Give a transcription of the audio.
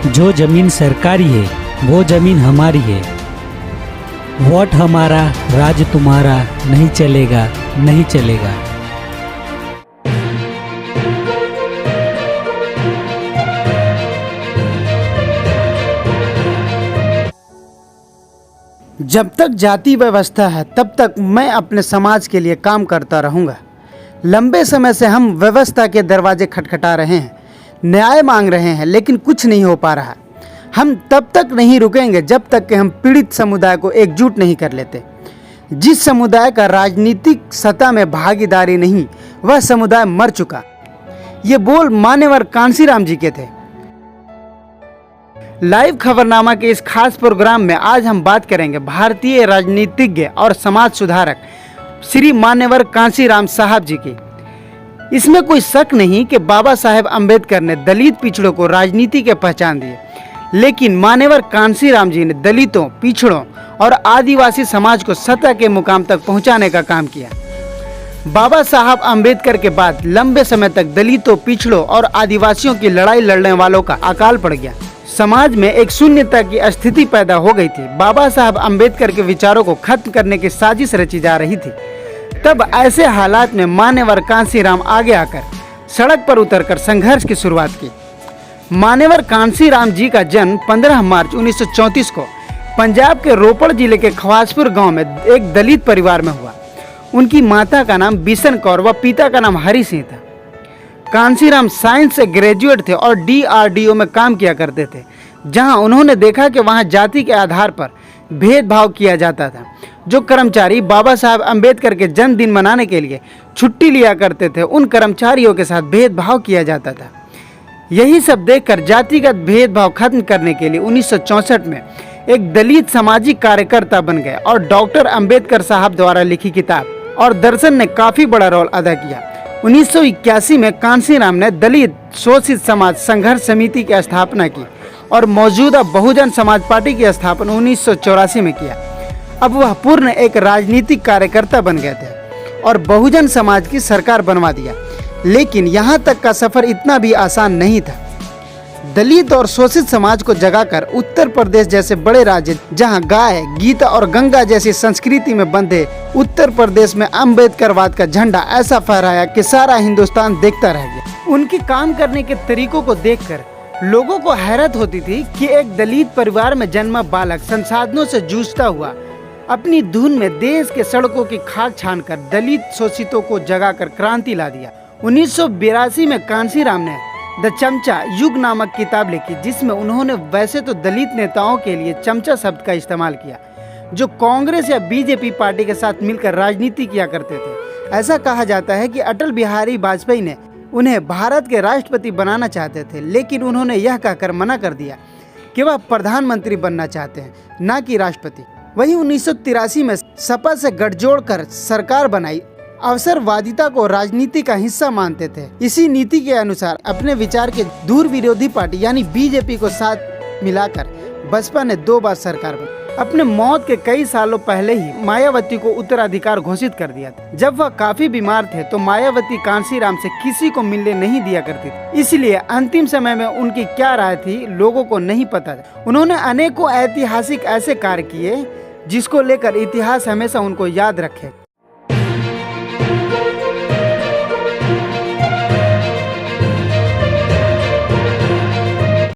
जो जमीन सरकारी है वो जमीन हमारी है। वोट हमारा, राज तुम्हारा, नहीं चलेगा, नहीं चलेगा। जब तक जाति व्यवस्था है तब तक मैं अपने समाज के लिए काम करता रहूंगा। लंबे समय से हम व्यवस्था के दरवाजे खटखटा रहे हैं, न्याय मांग रहे हैं, लेकिन कुछ नहीं हो पा रहा। हम तब तक नहीं रुकेंगे जब तक कि हम पीड़ित समुदाय को एकजुट नहीं कर लेते। जिस समुदाय का राजनीतिक सत्ता में भागीदारी नहीं, वह समुदाय मर चुका। ये बोल मान्यवर कांशीराम जी के थे। लाइव खबरनामा के इस खास प्रोग्राम में आज हम बात करेंगे भारतीय राजनीतिज्ञ और समाज सुधारक श्री मान्यवर कांशीराम साहब जी की। इसमें कोई शक नहीं कि बाबा साहेब अम्बेडकर ने दलित पिछड़ों को राजनीति के पहचान दिए, लेकिन मान्यवर कांशीराम जी ने दलितों, पिछड़ों और आदिवासी समाज को सत्ता के मुकाम तक पहुंचाने का काम किया। बाबा साहब अम्बेडकर के बाद लंबे समय तक दलितों, पिछड़ों और आदिवासियों की लड़ाई लड़ने वालों का अकाल पड़ गया। समाज में एक शून्यता की स्थिति पैदा हो गई थी। बाबा साहब अम्बेडकर के विचारों को खत्म करने की साजिश रची जा रही थी। तब ऐसे हालात में मान्यवर कांशीराम आगे आकर सड़क पर उतरकर संघर्ष की शुरुआत की। मान्यवर कांशीराम जी का जन्म 15 मार्च 1934 को पंजाब के रोपड़ जिले के खवासपुर गांव में एक दलित परिवार में हुआ। उनकी माता का नाम बिशन कौर व पिता का नाम हरि सिंह था। कांशीराम साइंस से ग्रेजुएट थे और DRDO में काम किया करते थे, जहां उन्होंने देखा कि वहां जाति के आधार पर भेदभाव किया जाता था। जो कर्मचारी बाबा साहब अम्बेडकर के जन्मदिन मनाने के लिए छुट्टी लिया करते थे, उन कर्मचारियों के साथ भेदभाव किया जाता था। यही सब देखकर जातिगत भेदभाव खत्म करने के लिए 1964 में एक दलित सामाजिक कार्यकर्ता बन गए और डॉक्टर अम्बेडकर साहब द्वारा लिखी किताब और दर्शन ने काफ़ी बड़ा रोल अदा किया। 1981 में कांशीराम ने दलित शोषित समाज संघर्ष समिति की स्थापना की और मौजूदा बहुजन समाज पार्टी की स्थापना 1984 में किया। अब वह पूर्ण एक राजनीतिक कार्यकर्ता बन गए थे और बहुजन समाज की सरकार बनवा दिया। लेकिन यहाँ तक का सफर इतना भी आसान नहीं था। दलित और शोषित समाज को जगाकर उत्तर प्रदेश जैसे बड़े राज्य, जहां गाय, गीता और गंगा जैसी संस्कृति में बंधे उत्तर प्रदेश में अम्बेडकरवाद का झंडा ऐसा फहराया कि सारा हिंदुस्तान देखता रह गया। उनके काम करने के तरीकों को देखकर लोगों को हैरत होती थी कि एक दलित परिवार में जन्मा बालक संसाधनों से जूझता हुआ अपनी धुन में देश के सड़कों की खाक छानकर दलित शोषितों को जगाकर क्रांति ला दिया। 1982 में कांशीराम ने द चमचा युग नामक किताब लिखी, जिसमें उन्होंने वैसे तो दलित नेताओं के लिए चमचा शब्द का इस्तेमाल किया, जो कांग्रेस या बीजेपी पार्टी के साथ मिलकर राजनीति किया करते थे। ऐसा कहा जाता है कि अटल बिहारी वाजपेयी ने उन्हें भारत के राष्ट्रपति बनाना चाहते थे, लेकिन उन्होंने यह कहकर मना कर दिया कि वह प्रधानमंत्री बनना चाहते हैं, न कि राष्ट्रपति। वहीं 1983 में सपा से गठजोड़ कर सरकार बनाई। अवसरवादिता को राजनीति का हिस्सा मानते थे। इसी नीति के अनुसार अपने विचार के दूर विरोधी पार्टी यानी बीजेपी को साथ मिलाकर बसपा ने 2 बार सरकार बनाई। अपने मौत के कई सालों पहले ही मायावती को उत्तराधिकार घोषित कर दिया था। जब वह काफी बीमार थे तो मायावती कांशीराम से किसी को मिलने नहीं दिया करती थी, इसलिए अंतिम समय में उनकी क्या राय थी लोगों को नहीं पता था। उन्होंने अनेकों ऐतिहासिक ऐसे कार्य किए जिसको लेकर इतिहास हमेशा उनको याद रखे।